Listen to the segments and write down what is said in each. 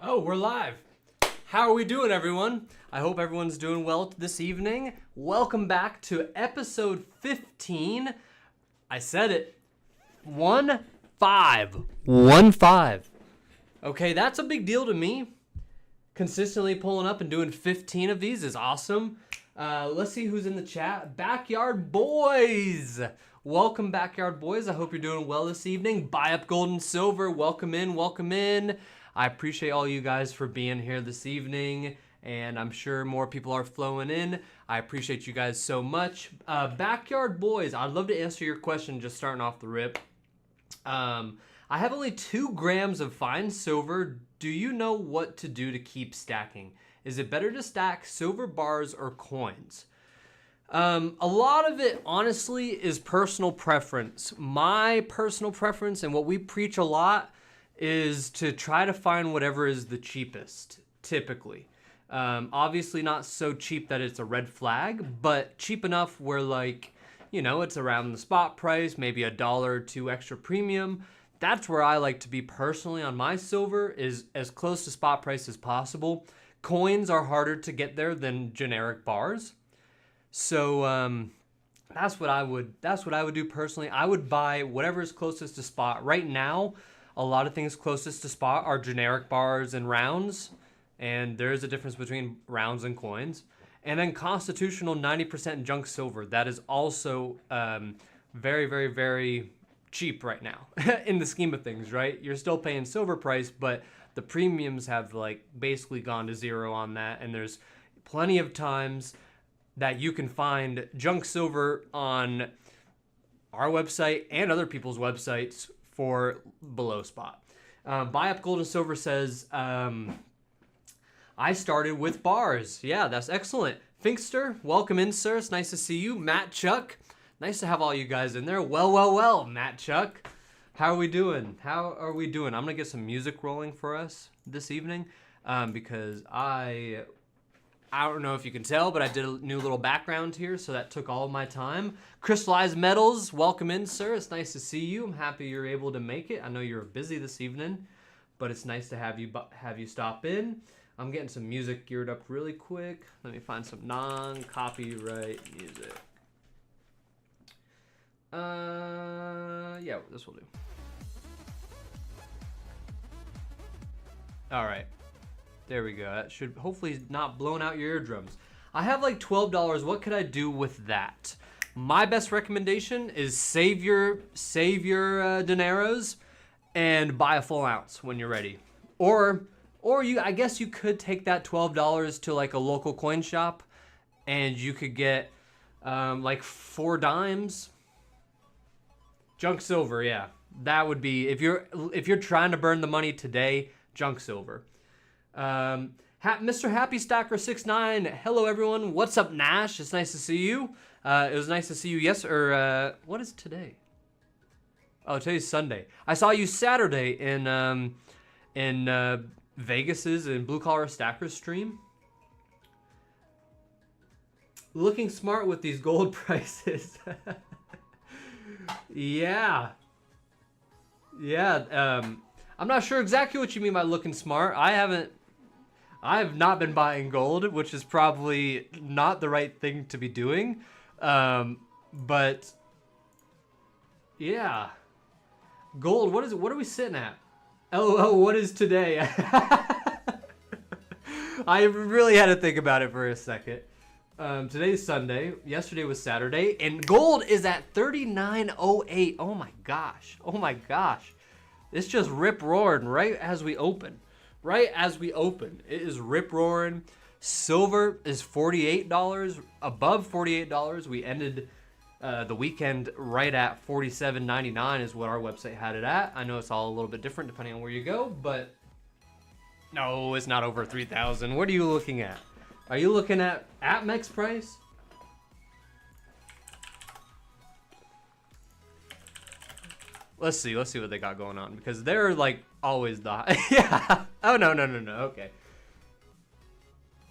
Oh, we're live. How are we doing, everyone? I hope everyone's doing well this evening. Welcome back to episode 15. I said it. 1-5. 1-5. Okay, that's a big deal to me. Consistently pulling up and doing 15 of these is awesome. Let's see who's in the chat. Backyard Boys. Welcome, Backyard Boys. I hope you're doing well this evening. Buy up gold and silver. Welcome in. Welcome in. I appreciate all you guys for being here this evening, and I'm sure more people are flowing in. I appreciate you guys so much. Backyard Boys, I'd love to answer your question just starting off the rip. I have only 2 grams of fine silver. Do you know what to do to keep stacking? Is it better to stack silver bars or coins? A lot of it, honestly, is personal preference. My personal preference, and what we preach a lot, is to try to find whatever is the cheapest, typically. Obviously not so cheap that it's a red flag, but cheap enough where, like, you know, it's around the spot price, maybe $1 or $2 extra premium. That's where I like to be personally on my silver, is as close to spot price as possible. Coins are harder to get there than generic bars. So that's what I would do personally. I would buy whatever is closest to spot. Right now, a lot of things closest to spot are generic bars and rounds, and there's a difference between rounds and coins. And then constitutional 90% junk silver. That is also very, very, very cheap right now in the scheme of things, right? You're still paying silver price, but the premiums have like basically gone to zero on that. And there's plenty of times that you can find junk silver on our website and other people's websites for below spot. Buy Up Gold and Silver says, I started with bars. Yeah, that's excellent. Finkster, welcome in, sir. It's nice to see you. Matt Chuck, nice to have all you guys in there. Well, Matt Chuck. How are we doing? I'm going to get some music rolling for us this evening because I don't know if you can tell, but I did a new little background here, so that took all of my time. Crystallized Metals, welcome in, sir. It's nice to see you. I'm happy you're able to make it. I know you're busy this evening, but it's nice to have you stop in. I'm getting some music geared up really quick. Let me find some non-copyright music. Yeah, this will do. All right. There we go. That should hopefully not blown out your eardrums. I have like $12. What could I do with that? My best recommendation is save your dineros and buy a full ounce when you're ready. Or I guess you could take that $12 to like a local coin shop and you could get like 4 dimes. Junk silver, yeah. That would be, if you're trying to burn the money today, junk silver. Mr. Happy Stacker 69. Hello everyone. What's up, Nash? It's nice to see you. It was nice to see you. What is today? Oh, today's Sunday. I saw you Saturday in Vegas's and Blue Collar Stackers stream. Looking smart with these gold prices. Yeah. I'm not sure exactly what you mean by looking smart. I have not been buying gold, which is probably not the right thing to be doing. But yeah, gold. What is it? What are we sitting at? LOL. What is today? I really had to think about it for a second. Today's Sunday. Yesterday was Saturday, and gold is at 39.08. Oh my gosh. It's just rip roaring right as we open. It is rip roaring. Silver is $48, above $48. We ended the weekend right at $47.99 is what our website had it at. I know it's all a little bit different depending on where you go, but no, it's not over 3,000. What are you looking at? Are you looking at APMEX price? Let's see what they got going on, because they're like always the yeah. Oh no. Okay.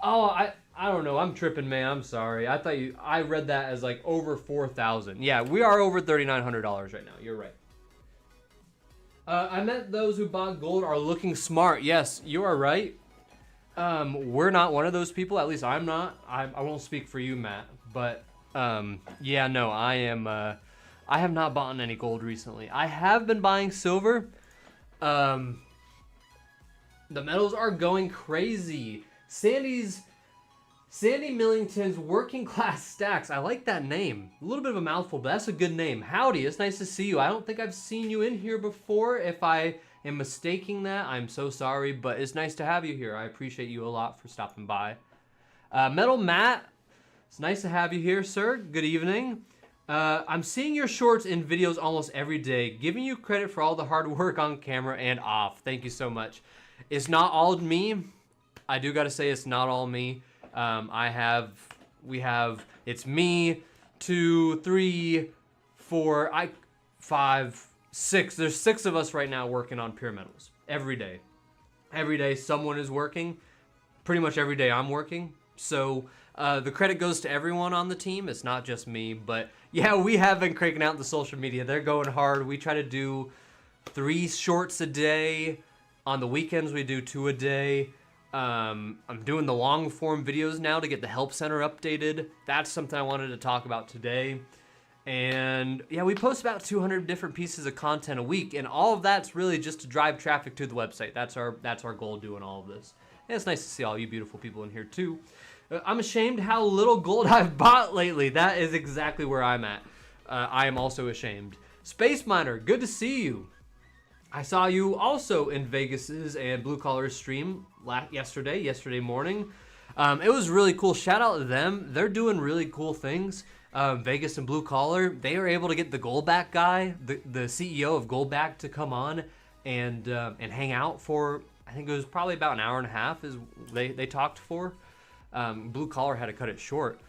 Oh, I don't know. I'm tripping, man. I'm sorry. I read that as like over 4,000. Yeah, we are over $3,900 right now. You're right. I met those who bought gold are looking smart. Yes, you are right. We're not one of those people. At least I'm not. I won't speak for you, Matt. But yeah, no, I am. I have not bought any gold recently. I have been buying silver. The metals are going crazy. Sandy Millington's Working Class Stacks. I like that name. A little bit of a mouthful, but that's a good name. Howdy, it's nice to see you. I don't think I've seen you in here before. If I am mistaking that, I'm so sorry, but it's nice to have you here. I appreciate you a lot for stopping by. Metal Matt, it's nice to have you here, sir. Good evening. I'm seeing your shorts and videos almost every day, giving you credit for all the hard work on camera and off. Thank you so much. It's not all me. I do gotta say it's not all me. It's me, 2, 3, 4, 5, 6. There's 6 of us right now working on PeerMetals every day. Every day someone is working. Pretty much every day I'm working. So the credit goes to everyone on the team. It's not just me, but yeah, we have been cranking out the social media. They're going hard. We try to do 3 shorts a day. On the weekends, we do 2 a day. I'm doing the long form videos now to get the help center updated. That's something I wanted to talk about today. And yeah, we post about 200 different pieces of content a week, and all of that's really just to drive traffic to the website. That's our goal doing all of this. And it's nice to see all you beautiful people in here too. I'm ashamed how little gold I've bought lately. That is exactly where I'm at. I am also ashamed. Space Miner, good to see you. I saw you also in Vegas's and Blue Collar's stream yesterday morning. It was really cool. Shout out to them. They're doing really cool things. Vegas and Blue Collar, they were able to get the Goldback guy, the CEO of Goldback, to come on and hang out for, I think it was probably about an hour and a half is they talked for. Blue Collar had to cut it short.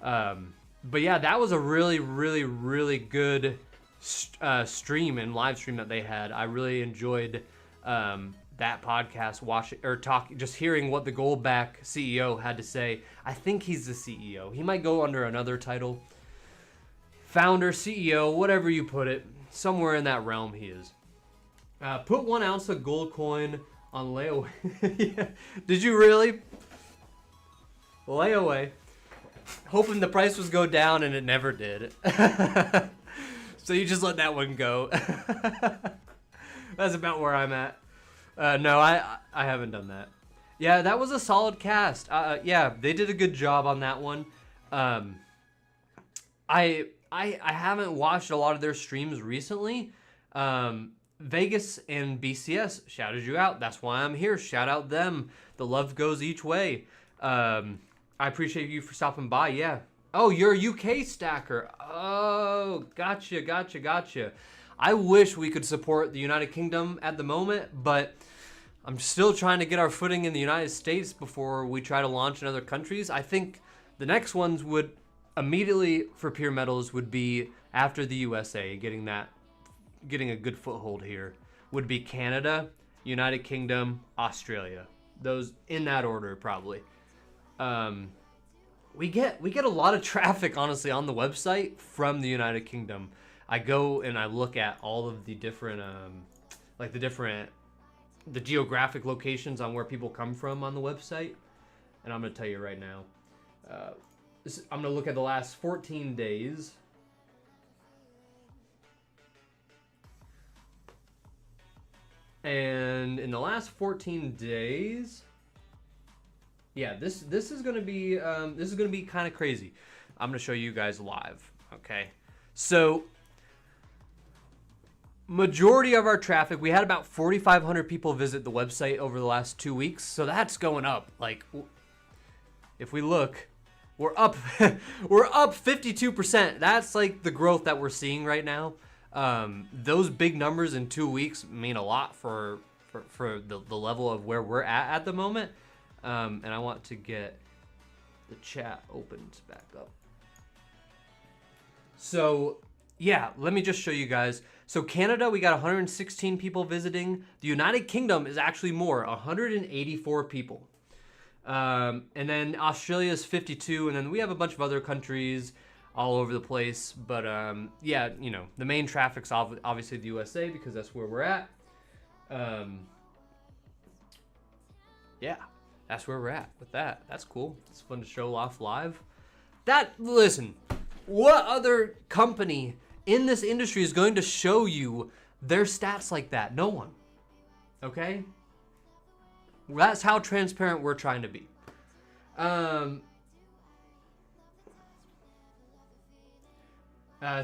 But yeah, that was a really, really, really good stream and live stream that they had. I really enjoyed that podcast, just hearing what the Goldback CEO had to say. I think he's the CEO. He might go under another title. Founder, CEO, whatever you put it. Somewhere in that realm he is. Put 1 ounce of gold coin on layaway. Yeah. Did you really? Layaway. Hoping the price was go down, and it never did. So you just let that one go. That's about where I'm at. No, I haven't done that. Yeah, that was a solid cast. Yeah, they did a good job on that one. I haven't watched a lot of their streams recently. Vegas and BCS shouted you out. That's why I'm here. Shout out them. The love goes each way. I appreciate you for stopping by. Yeah. Oh, you're a UK stacker. Oh, gotcha. I wish we could support the United Kingdom at the moment, but I'm still trying to get our footing in the United States before we try to launch in other countries. I think the next ones would immediately for PeerMetals would be after the USA, getting a good foothold here, would be Canada, United Kingdom, Australia. Those in that order, probably. We get a lot of traffic, honestly, on the website from the United Kingdom. I go and I look at all of the different, the geographic locations on where people come from on the website. And I'm going to tell you right now. I'm going to look at the last 14 days. And in the last 14 days... Yeah, this is gonna be kind of crazy. I'm gonna show you guys live. Okay, so majority of our traffic, we had about 4,500 people visit the website over the last 2 weeks, so that's going up. Like, if we look, we're up 52%. That's like the growth that we're seeing right now. Those big numbers in 2 weeks mean a lot for the level of where we're at the moment. And I want to get the chat opened back up. So, yeah, let me just show you guys. So Canada, we got 116 people visiting. The United Kingdom is actually more, 184 people. And then Australia is 52, and then we have a bunch of other countries all over the place. But yeah, you know, the main traffic's obviously the USA because that's where we're at. Yeah, that's where we're at with that. That's cool. It's fun to show off live. Listen, what other company in this industry is going to show you their stats like that? No one. Okay? That's how transparent we're trying to be.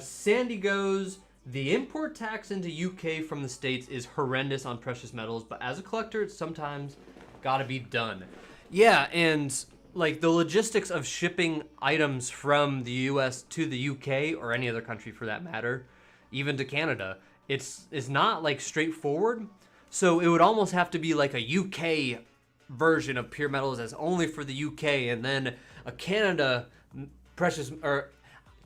Sandy goes, the import tax into UK from the States is horrendous on precious metals, but as a collector, it's sometimes gotta be done. Yeah, and like the logistics of shipping items from the US to the UK, or any other country for that matter, even to Canada, it's not like straightforward. So it would almost have to be like a UK version of PeerMetals that's only for the UK, and then a Canada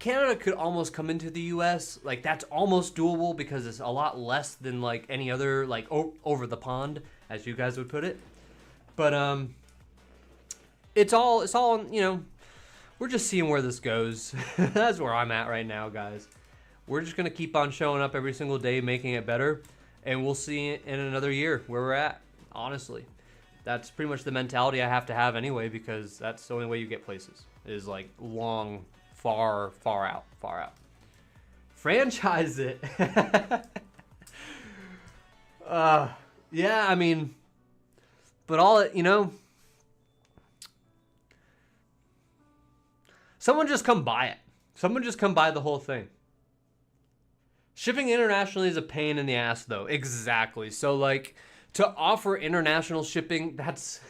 Canada could almost come into the US. Like that's almost doable because it's a lot less than like any other like over the pond, as you guys would put it. But it's all we're just seeing where this goes. That's where I'm at right now, guys. We're just gonna keep on showing up every single day, making it better, and we'll see in another year where we're at. Honestly, that's pretty much the mentality I have to have anyway, because that's the only way you get places is like long, far out. Franchise it. Yeah, I mean, but someone just come buy it. Someone just come buy the whole thing. Shipping internationally is a pain in the ass, though. Exactly. So, like, to offer international shipping, that's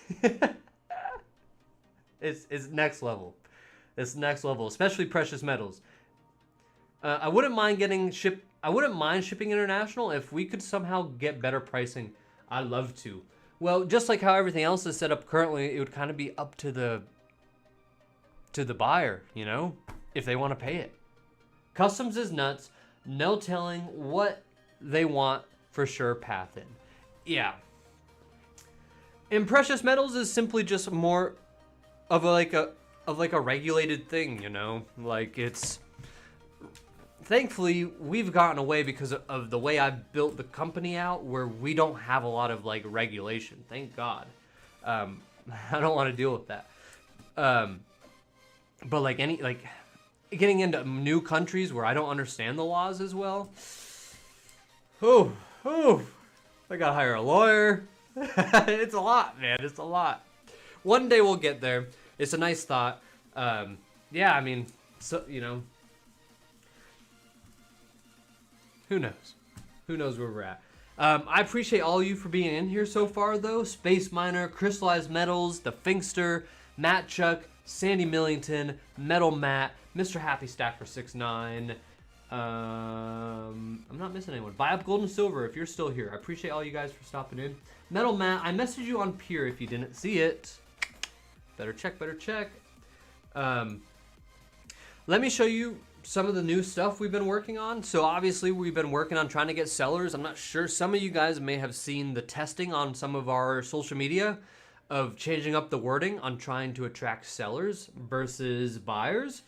it's next level. It's next level, especially precious metals. I wouldn't mind shipping international if we could somehow get better pricing. I'd love to. Well, just like how everything else is set up currently, it would kind of be up to the buyer, if they want to pay it. Customs is nuts. No telling what they want for sure path in. Yeah. And precious metals is simply just more of a regulated thing, Like it's thankfully we've gotten away because of the way I've built the company out, where we don't have a lot of like regulation. Thank God. I don't want to deal with that. But like getting into new countries where I don't understand the laws as well. I gotta hire a lawyer. It's a lot, man. It's a lot. One day we'll get there. It's a nice thought. Yeah, I mean, so who knows? Who knows where we're at? I appreciate all of you for being in here so far, though. Space Miner, Crystallized Metals, The Finkster, Matt Chuck, Sandy Millington, Metal Matt, Mr. Happy Stacker 69. I'm not missing anyone. Buy up gold and silver if you're still here. I appreciate all you guys for stopping in. Metal Matt, I messaged you on Peer if you didn't see it. Better check. Let me show you some of the new stuff we've been working on. So obviously we've been working on trying to get sellers. I'm not sure. Some of you guys may have seen the testing on some of our social media of changing up the wording on trying to attract sellers versus buyers.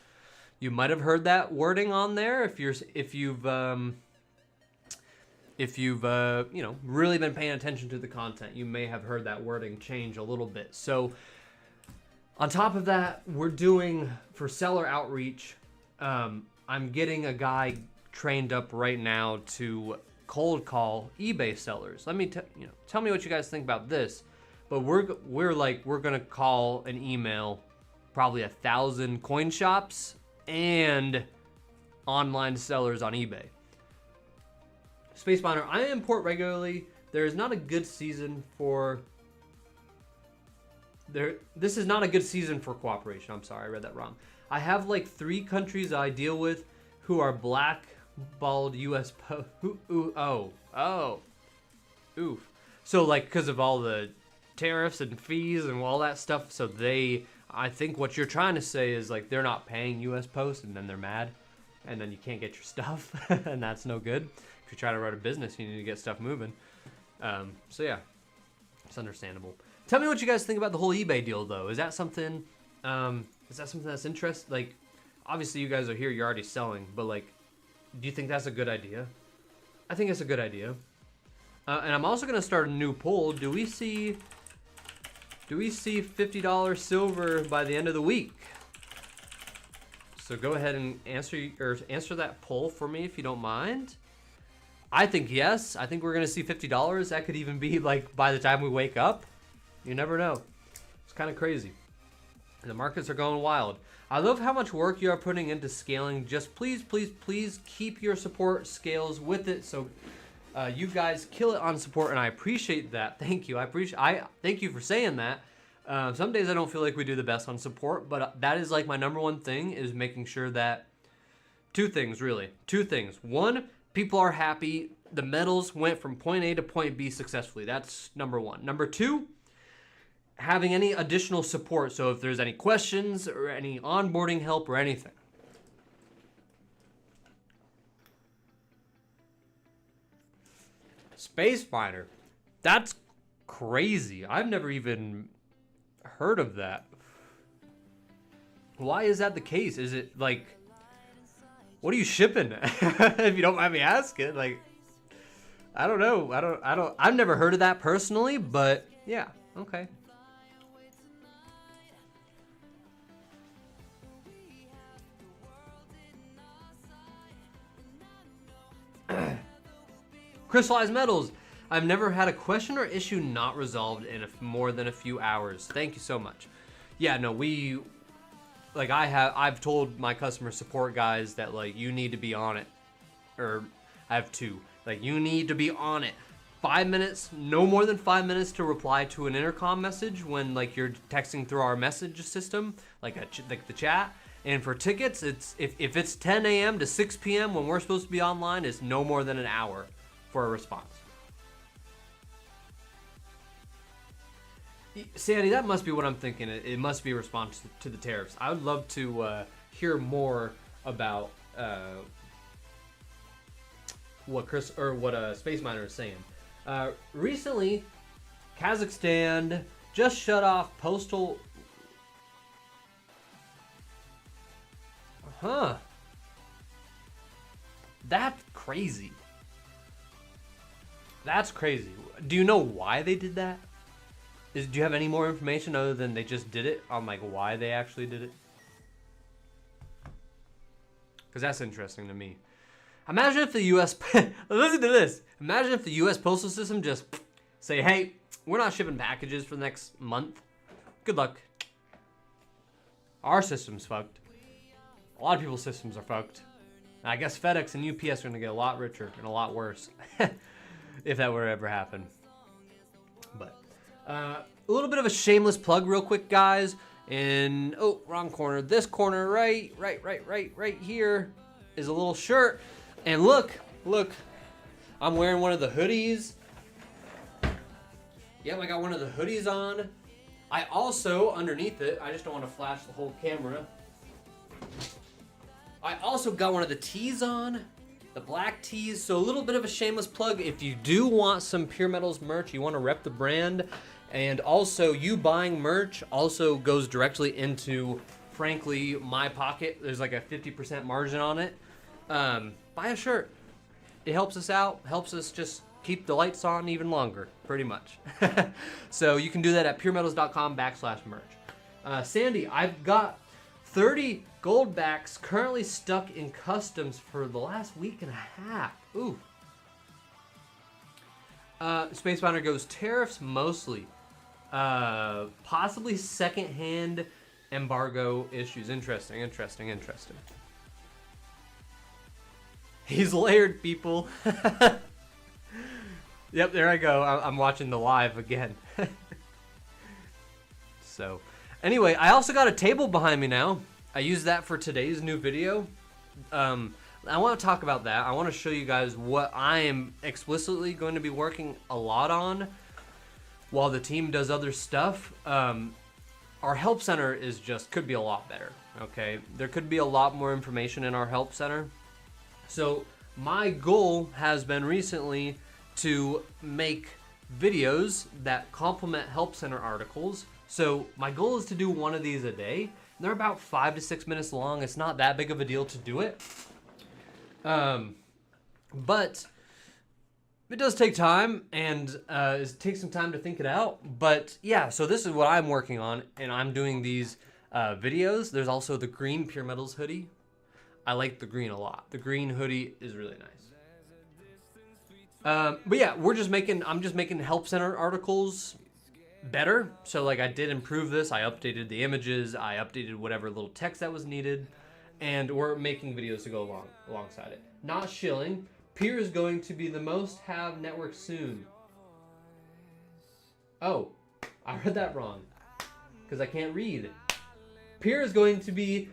You might have heard that wording on there if you've really been paying attention to the content. You may have heard that wording change a little bit. So on top of that, we're doing for seller outreach. I'm getting a guy trained up right now to cold call eBay sellers. Let me tell me what you guys think about this. But we're gonna call and email probably 1,000 coin shops and online sellers on eBay. Space Miner, I import regularly. There is not a good season for this is not a good season for cooperation. I'm sorry, I read that wrong. I have like 3 countries I deal with who are blackballed US oof. So like because of all the tariffs and fees and all that stuff, so I think what you're trying to say is like they're not paying US Post and then they're mad and then you can't get your stuff and that's no good. If you're trying to run a business, you need to get stuff moving. So yeah, it's understandable. Tell me what you guys think about the whole eBay deal though. Is that something that's interesting? Like obviously you guys are here, you're already selling, but like do you think that's a good idea? I think it's a good idea. And I'm also gonna start a new poll. Do we see $50 silver by the end of the week? So go ahead and answer that poll for me if you don't mind. I think yes. I think we're gonna see $50. That could even be like by the time we wake up. You never know. It's kind of crazy. The markets are going wild. I love how much work you are putting into scaling. Just please, please, please keep your support scales with it. So you guys kill it on support, and I appreciate that. Thank you. I thank you for saying that. Some days I don't feel like we do the best on support, but that is like my number one thing, is making sure that two things. One, people are happy. The metals went from point A to point B successfully. That's number one. Number two, having any additional support. So if there's any questions or any onboarding help or anything. Space Miner. That's crazy. I've never even heard of that. Why is that the case? Is it like, what are you shipping? If you don't mind me asking, like, I don't know. I've never heard of that personally, but yeah, okay. Crystallized metals. I've never had a question or issue not resolved in more than a few hours. Thank you so much. Yeah, no, I've told my customer support guys that, like, you need to be on it. Or I have two. Like, you need to be on it. 5 minutes, no more than 5 minutes to reply to an intercom message when, like, you're texting through our message system, like the chat. And for tickets, it's if it's 10 a.m. to 6 p.m. when we're supposed to be online, it's no more than an hour for a response. Sandy, that must be what I'm thinking. It must be a response to the tariffs. I would love to hear more about what Space Miner is saying. Recently, Kazakhstan just shut off postal. Huh. That's crazy. That's crazy. Do you know why they did that? Do you have any more information other than they just did it on, like, why they actually did it? Because that's interesting to me. Imagine if the U.S. Listen to this. Imagine if the U.S. postal system just say, hey, we're not shipping packages for the next month. Good luck. Our system's fucked. A lot of people's systems are fucked. I guess FedEx and UPS are going to get a lot richer and a lot worse if that were to ever happen. But a little bit of a shameless plug real quick, guys. Wrong corner. This corner right here is a little shirt. And look, I'm wearing one of the hoodies. Yep, I got one of the hoodies on. I also, underneath it, I just don't want to flash the whole camera. I also got one of the tees on, the black tees. So a little bit of a shameless plug. If you do want some PeerMetals merch, you want to rep the brand, and also you buying merch also goes directly into, frankly, my pocket. There's like a 50% margin on it. Buy a shirt. It helps us out, helps us just keep the lights on even longer, pretty much. So you can do that at PeerMetals.com/merch. Sandy, I've got 30 gold backs currently stuck in customs for the last week and a half. Ooh. Space Miner goes, tariffs mostly. Possibly second-hand embargo issues. Interesting. He's layered, people. Yep, there I go. I'm watching the live again. So, anyway, I also got a table behind me now. I used that for today's new video. I want to talk about that. I want to show you guys what I am explicitly going to be working a lot on while the team does other stuff. Our help center could be a lot better, okay? There could be a lot more information in our help center. So my goal has been recently to make videos that complement help center articles. So my goal is to do one of these a day. They're about 5 to 6 minutes long. It's not that big of a deal to do it. But It does take time, and it takes some time to think it out. But yeah, so this is what I'm working on, and I'm doing these videos. There's also the green PeerMetals hoodie. I like the green a lot. The green hoodie is really nice. But yeah, I'm just making help center articles better. So like I did improve this. I updated the images. I updated whatever little text that was needed. And we're making videos to go alongside it. Not shilling. Peer is going to be the most have network soon. Oh, I read that wrong. Because I can't read. Peer is going to be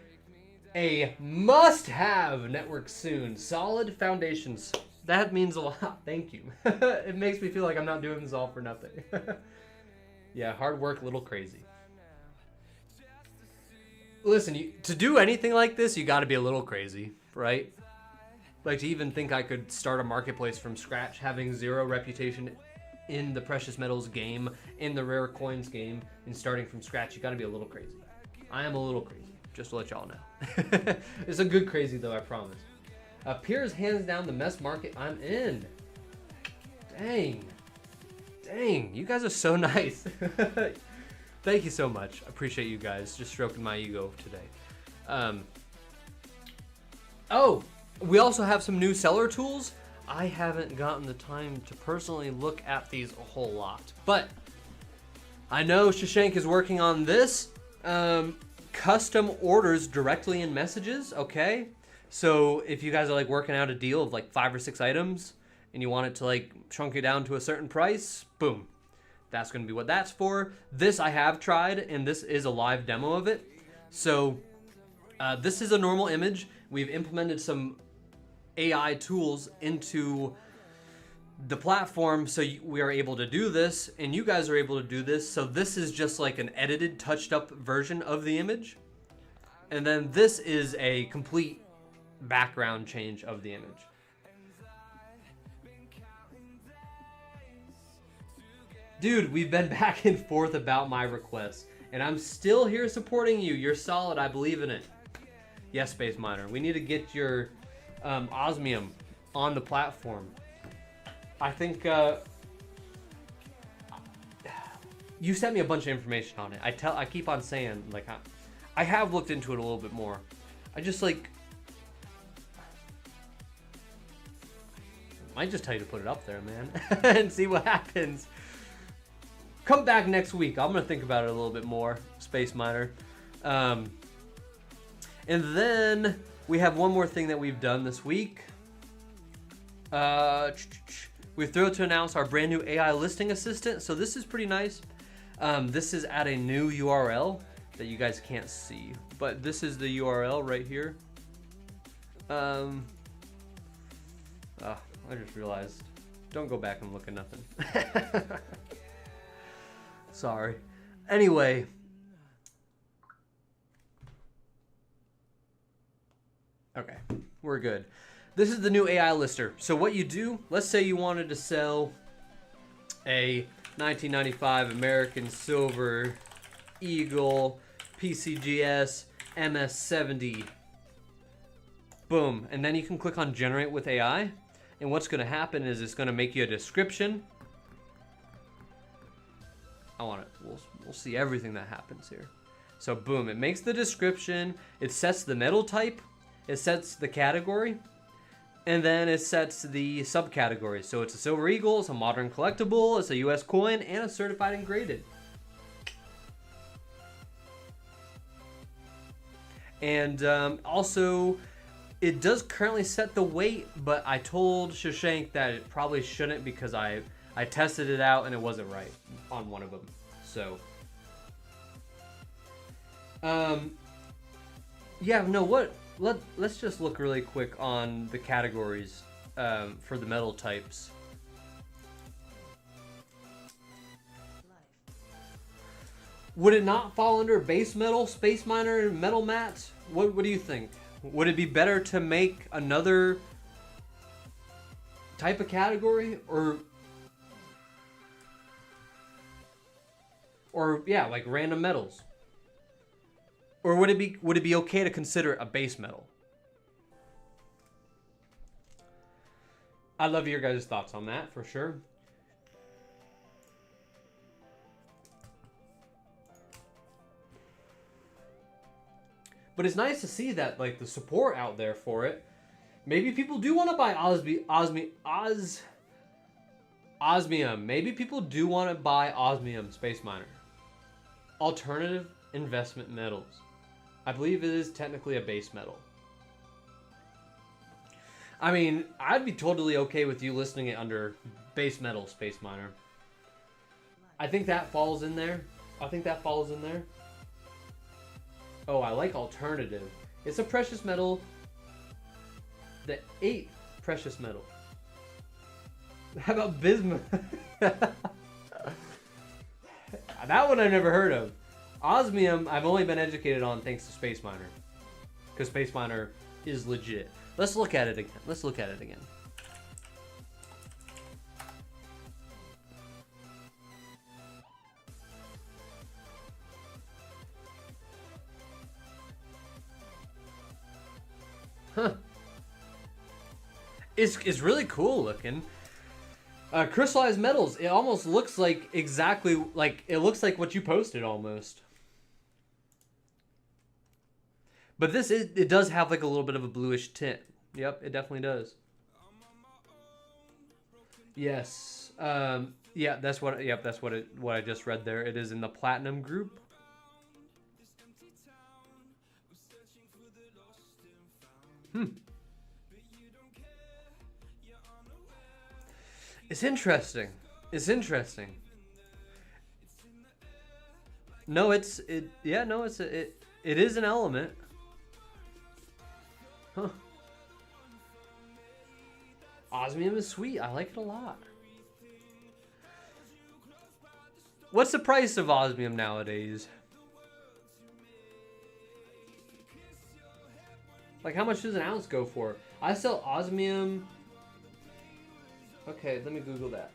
a must-have network soon. Solid foundations. That means a lot. Thank you. It makes me feel like I'm not doing this all for nothing. Yeah, hard work, a little crazy. Listen, to do anything like this, you got to be a little crazy, right? Like to even think I could start a marketplace from scratch, having zero reputation in the precious metals game, in the rare coins game, and starting from scratch, you got to be a little crazy. I am a little crazy, just to let y'all know. It's a good crazy though, I promise. Peer is hands down the best market I'm in. Dang, you guys are so nice. Thank you so much. I appreciate you guys just stroking my ego today. Oh, we also have some new seller tools. I haven't gotten the time to personally look at these a whole lot, but I know Shashank is working on this. Custom orders directly in messages, okay? So if you guys are like working out a deal of like 5 or 6 items and you want it to like shrunk it down to a certain price, boom. That's gonna be what that's for. This I have tried, and this is a live demo of it. So this is a normal image. We've implemented some AI tools into the platform so we are able to do this, and you guys are able to do this. So this is just like an edited, touched up version of the image. And then this is a complete background change of the image. Dude, we've been back and forth about my requests, and I'm still here supporting you. You're solid. I believe in it. Yes, Space Miner. We need to get your osmium on the platform. I think you sent me a bunch of information on it. I keep on saying, like, I have looked into it a little bit more. I just like might just tell you to put it up there, man, and see what happens. Come back next week. I'm gonna think about it a little bit more, Space Miner. And then we have one more thing that we've done this week. We're thrilled to announce our brand new AI listing assistant. So this is pretty nice. This is at a new URL that you guys can't see, but this is the URL right here. I just realized. Don't go back and look at nothing. Sorry. Anyway. Okay, we're good. This is the new AI lister. So what you do, let's say you wanted to sell a 1995 American Silver Eagle PCGS MS70. Boom. And then you can click on generate with AI. And what's going to happen is it's going to make you a description. We'll see everything that happens here. So boom, it makes the description. It sets the metal type. It sets the category. And then it sets the subcategories. So it's a Silver Eagle, it's a modern collectible, it's a US coin, and a certified and graded. And also, it does currently set the weight, but I told Shashank that it probably shouldn't because I tested it out and it wasn't right on one of them. So, yeah, no, let's just look really quick on the categories for the metal types. Would it not fall under base metal, Space Miner, and metal mats? What do you think? Would it be better to make another type of category, or yeah, like random metals? Or would it be okay to consider a base metal? I'd love your guys' thoughts on that for sure. But it's nice to see that like the support out there for it. Maybe people do want to buy osmium. Maybe people do want to buy osmium space miner. Alternative investment metals. I believe it is technically a base metal. I mean, I'd be totally okay with you listing it under base metal space miner. I think that falls in there. Oh, I like alternative. It's a precious metal. The 8th precious metal. How about bismuth? That one I've never heard of. Osmium, I've only been educated on thanks to Space Miner. Because Space Miner is legit. Let's look at it again. Huh. It's really cool looking. Crystallized metals. It almost looks like exactly like it looks like what you posted almost. But it does have like a little bit of a bluish tint. Yep, it definitely does. Yes. Yeah, that's what I just read there. It is in the platinum group. It's interesting. No, it is an element. Huh. Osmium is sweet. I like it a lot. What's the price of osmium nowadays? Like, how much does an ounce go for? I sell osmium. Okay, let me Google that.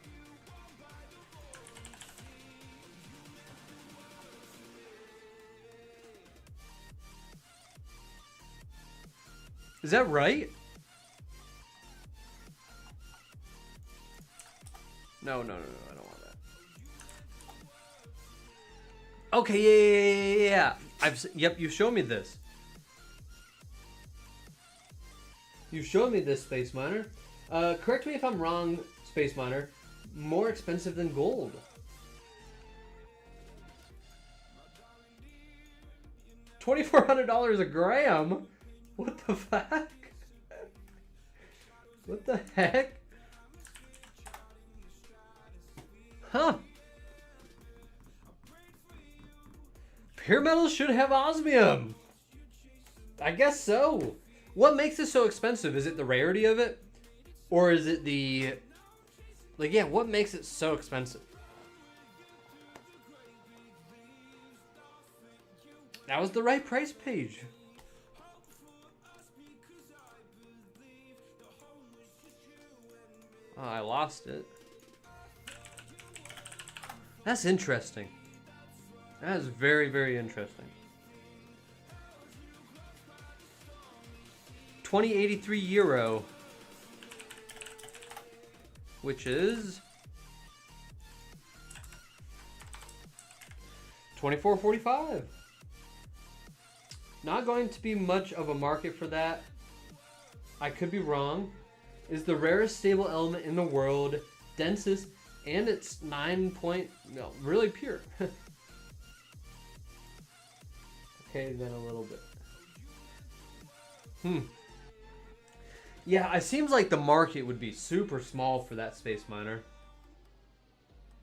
Is that right? No, I don't want that. Okay, yeah. Yep, you showed me this. You showed me this, Space Miner. Correct me if I'm wrong, Space Miner. More expensive than gold. $2,400 a gram? What the fuck? What the heck? Huh. PeerMetals should have osmium. I guess so. What makes it so expensive? Is it the rarity of it? Or is it the... Like, yeah, what makes it so expensive? That was the right price page. Oh, I lost it. That's interesting. That is very, very interesting. 2083 euro. Which is 24.45. Not going to be much of a market for that. I could be wrong. Is the rarest stable element in the world, densest, and it's really pure. Okay, then a little bit. Yeah, it seems like the market would be super small for that, Space Miner.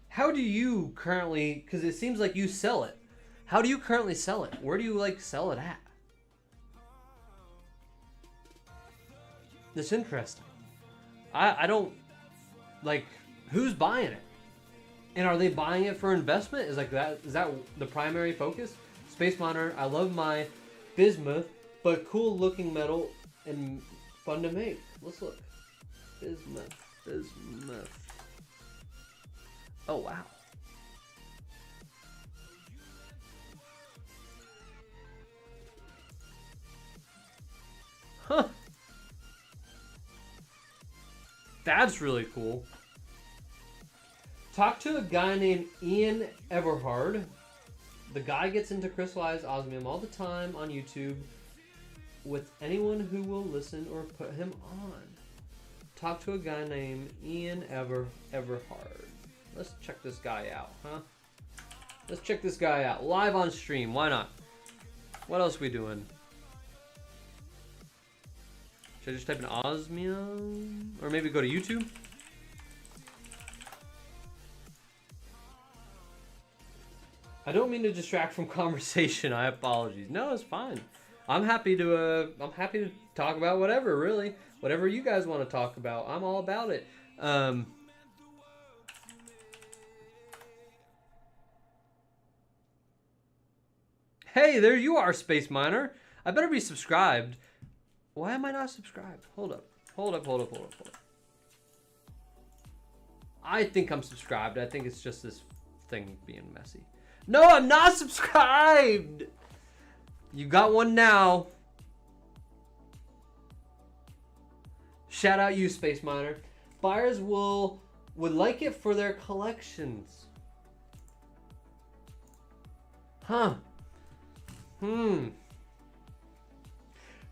How do you currently, because it seems like you sell it. How do you currently sell it? Where do you like sell it at? That's interesting. I don't, like, who's buying it? And are they buying it for investment? Is that the primary focus? Space Miner, I love my bismuth, but cool looking metal and fun to make. Let's look. Bismuth. Oh, wow. Huh. That's really cool. Talk to a guy named Ian Everhard. The guy gets into crystallized osmium all the time on YouTube with anyone who will listen or put him on. Talk to a guy named Ian Everhard. Let's check this guy out, huh? Let's check this guy out. Live on stream. Why not? What else we doing? Should I just type in osmium? Or maybe go to YouTube? I don't mean to distract from conversation. I apologize. No, it's fine. I'm happy to talk about whatever, really. Whatever you guys want to talk about. I'm all about it. Hey, there you are, Space Miner. I better be subscribed. Why am I not subscribed? Hold up. I think I'm subscribed. I think it's just this thing being messy. No, I'm not subscribed. You got one now. Shout out you, Space Miner. Buyers would like it for their collections. Huh.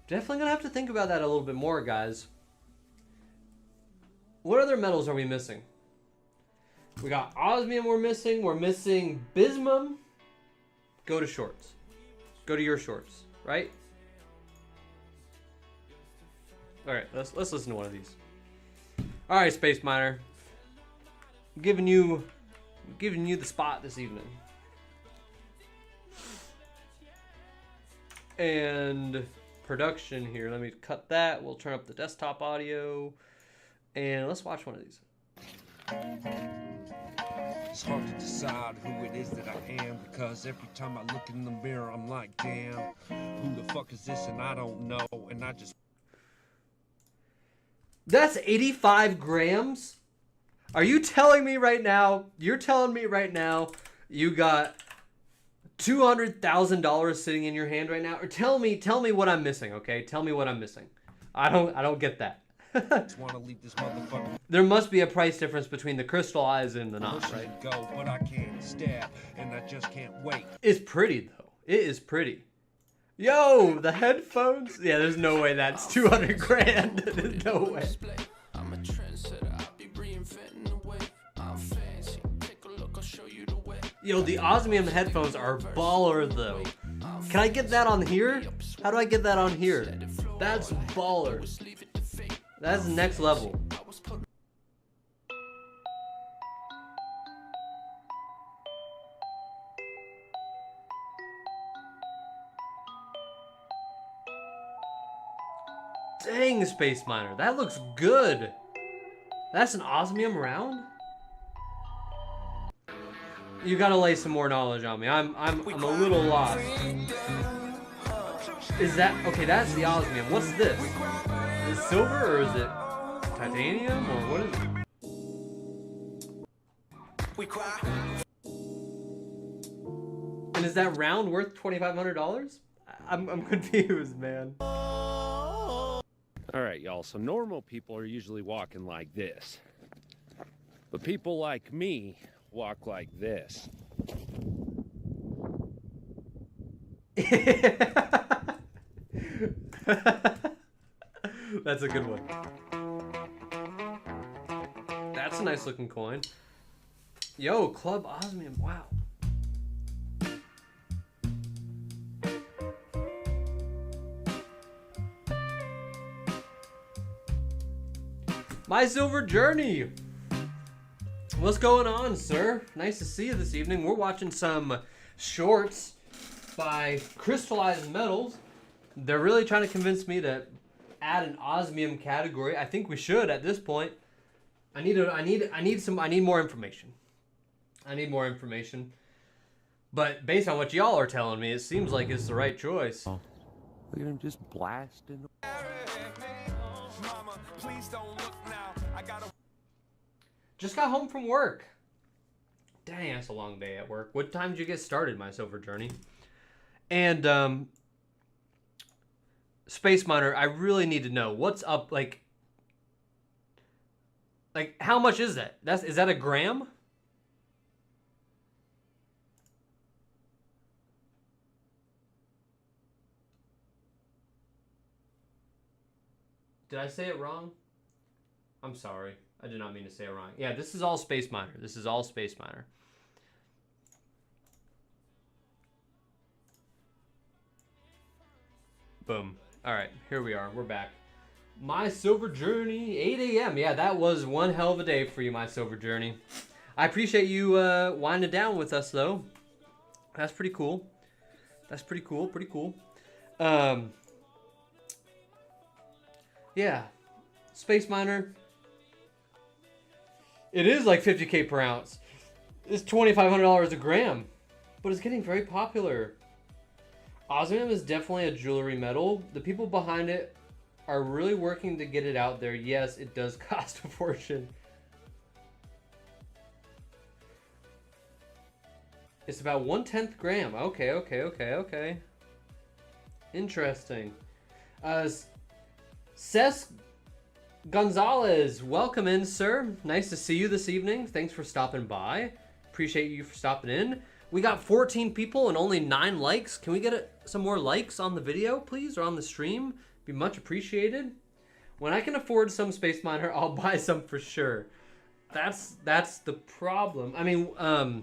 Definitely gonna have to think about that a little bit more, guys. What other metals are we missing? We got osmium we're missing. We're missing bismuth. Go to shorts. Go to your shorts, right? All right, let's listen to one of these. All right, Space Miner. I'm giving you the spot this evening. And production here. Let me cut that. We'll turn up the desktop audio. And let's watch one of these. It's hard to decide who it is that I am, because every time I look in the mirror, I'm like, damn, who the fuck is this? And I don't know. And I just... That's 85 grams? Are you telling me right now, you got $200,000 sitting in your hand right now? Or tell me what I'm missing, okay? Tell me what I'm missing. I don't get that. want to leave this motherfucker. There must be a price difference between the crystallized and the not, right? Go, but I can't stab, and I just can't wait. It's pretty though. It is pretty. Yo, the headphones. Yeah, there's no way that's 200 grand. There's no way. I'm a trendsetter. I'll be reinventing the way. I'm fancy. Take a look. I'll show you the way. Yo, the osmium headphones are baller though. Can I get that on here? How do I get that on here? That's baller. That's next level. Dang, Space Miner, that looks good. That's an osmium round? You gotta lay some more knowledge on me. I'm a little lost. Is that okay? That's the osmium. What's this? Is it silver or is it titanium or what is it? And is that round worth $2,500? I'm confused, man. All right, y'all. So normal people are usually walking like this, but people like me walk like this. That's a good one. That's a nice looking coin. Yo, Club Osmium. Wow. My Silver Journey. What's going on, sir? Nice to see you this evening. We're watching some shorts by Crystallized Metals. They're really trying to convince me to add an osmium category. I think we should at this point. I need more information. I need more information. But based on what y'all are telling me, it seems like it's the right choice. Look at him just blasting. Just got home from work. Dang, that's a long day at work. What time did you get started, My Silver Journey? And Space Miner, I really need to know what's up. Like, Like, how much is that? Is that a gram? Did I say it wrong? I'm sorry. I did not mean to say it wrong. Yeah, this is all Space Miner. This is all Space Miner. Boom. All right, here we are. We're back. My Silver Journey, 8 a.m. Yeah, that was one hell of a day for you, My Silver Journey. I appreciate you winding down with us, though. That's pretty cool. That's pretty cool. Pretty cool. Yeah. Space Miner. It is like 50K per ounce. It's $2,500 a gram. But it's getting very popular. Osmium is definitely a jewelry metal. The people behind it are really working to get it out there. Yes, it does cost a fortune. It's about 1/10 gram. Okay. Interesting. Ces Gonzalez, welcome in, sir. Nice to see you this evening. Thanks for stopping by. Appreciate you for stopping in. We got 14 people and only 9 likes. Can we get some more likes on the video, please, or on the stream? Be much appreciated. When I can afford some Space Miner, I'll buy some for sure. That's the problem. I mean, I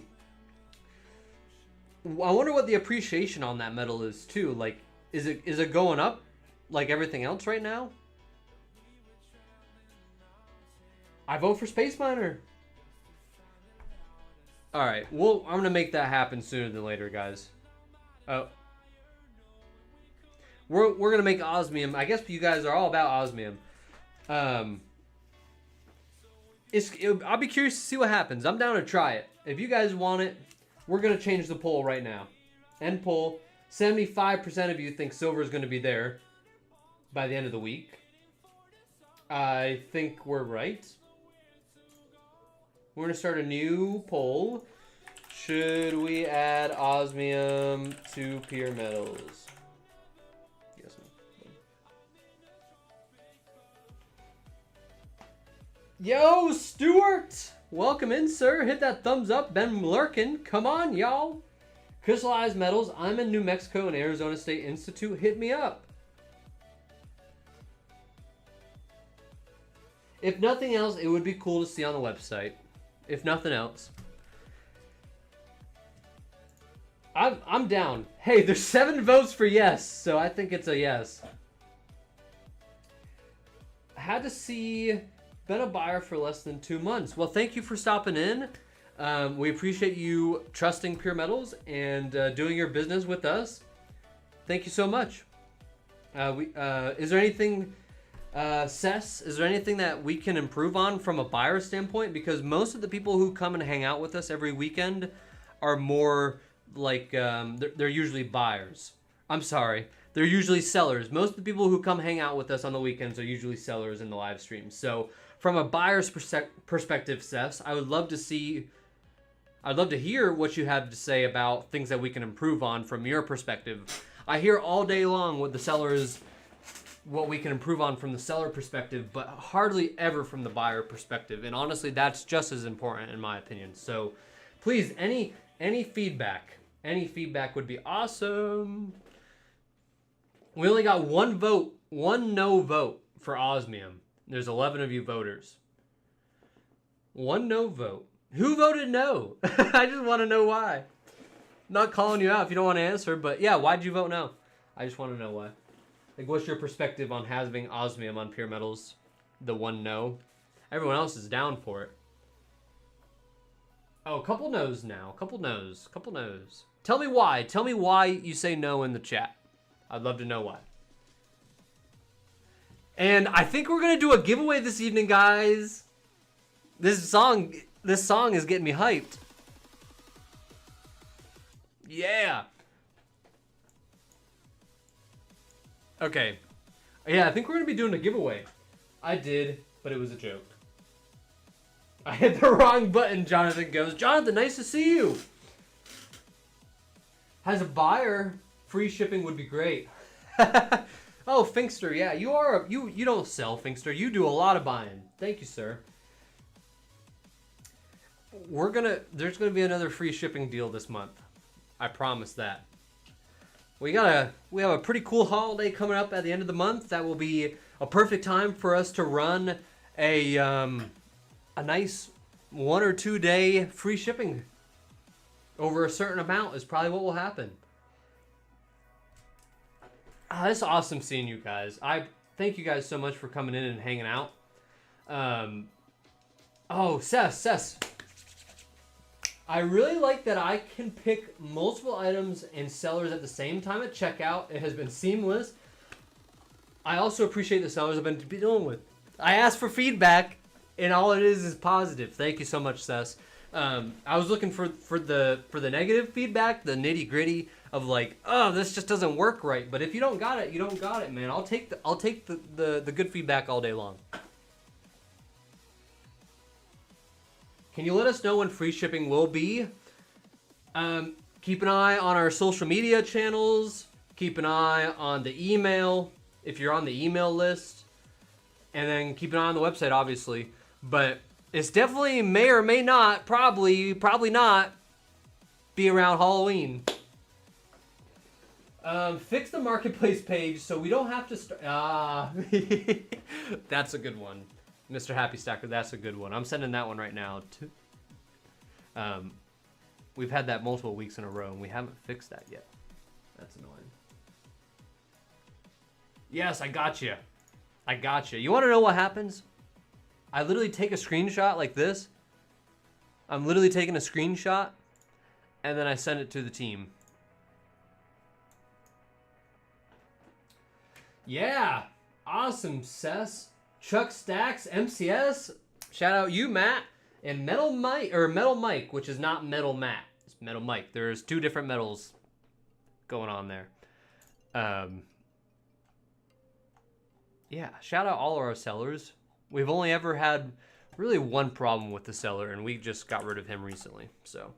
wonder what the appreciation on that metal is too. Like, is it going up like everything else right now? I vote for Space Miner. All right, well, I'm gonna make that happen sooner than later, guys. Oh, we're gonna make osmium. I guess you guys are all about osmium. I'll be curious to see what happens. I'm down to try it. If you guys want it, we're gonna change the poll right now. End poll. 75% of you think silver is gonna be there by the end of the week. I think we're right. We're going to start a new poll. Should we add osmium to PeerMetals? Yes. Yo, Stuart! Welcome in, sir. Hit that thumbs up. Been lurking. Come on, y'all. Crystallized metals. I'm in New Mexico and Arizona State Institute. Hit me up. If nothing else, it would be cool to see on the website. If nothing else. I'm down. Hey, there's 7 votes for yes, so I think it's a yes. Had to see, been a buyer for less than 2 months. Well, thank you for stopping in. We appreciate you trusting PeerMetals and doing your business with us. Thank you so much. Is there anything... Cess, is there anything that we can improve on from a buyer standpoint? Because most of the people who come and hang out with us every weekend are more like, they're usually buyers. I'm sorry. They're usually sellers. Most of the people who come hang out with us on the weekends are usually sellers in the live stream. So from a buyer's perspective, Cess, I'd love to hear what you have to say about things that we can improve on from your perspective. I hear all day long what the sellers... what we can improve on from the seller perspective, but hardly ever from the buyer perspective. And honestly, that's just as important in my opinion. So please, any feedback would be awesome. We only got 1 vote, 1 no vote for osmium. There's 11 of you voters. 1 no vote. Who voted no? I just want to know why. Not calling you out if you don't want to answer, but yeah, why'd you vote no? I just want to know why. Like, what's your perspective on having osmium on PeerMetals? The 1 no. Everyone else is down for it. Oh, a couple no's now. Couple no's. Tell me why. Tell me why you say no in the chat. I'd love to know why. And I think we're gonna do a giveaway this evening, guys. This song is getting me hyped. Yeah. Okay. Yeah, I think we're going to be doing a giveaway. I did, but it was a joke. I hit the wrong button, Jonathan goes. Jonathan, nice to see you. Has a buyer, free shipping would be great. Oh, Finkster, yeah, you don't sell, Finkster. You do a lot of buying. Thank you, sir. there's gonna be another free shipping deal this month. I promise that. We have a pretty cool holiday coming up at the end of the month. That will be a perfect time for us to run a nice 1 or 2 day free shipping over a certain amount is probably what will happen. It's awesome seeing you guys. I thank you guys so much for coming in and hanging out. Sess. I really like that I can pick multiple items and sellers at the same time at checkout. It has been seamless. I also appreciate the sellers I've been dealing with. I asked for feedback, and all it is positive. Thank you so much, Sess. I was looking for the negative feedback, the nitty gritty of like, oh, this just doesn't work right. But if you don't got it, you don't got it, man. I'll take the good feedback all day long. Can you let us know when free shipping will be? Keep an eye on our social media channels. Keep an eye on the email if you're on the email list. And then keep an eye on the website, obviously. But it's definitely may or may not, probably not, be around Halloween. Fix the marketplace page so we don't have to that's a good one. Mr. Happy Stacker, that's a good one. I'm sending that one right now too. We've had that multiple weeks in a row and we haven't fixed that yet. That's annoying. Yes, I got you. You want to know what happens? I literally take a screenshot like this. I'm literally taking a screenshot and then I send it to the team. Yeah, awesome, Cess. Chuck Stacks, MCS, shout out you, Matt, and Metal Mike, which is not Metal Matt, it's Metal Mike. There's 2 different metals going on there. Yeah, shout out all our sellers. We've only ever had really one problem with the seller, and we just got rid of him recently. So,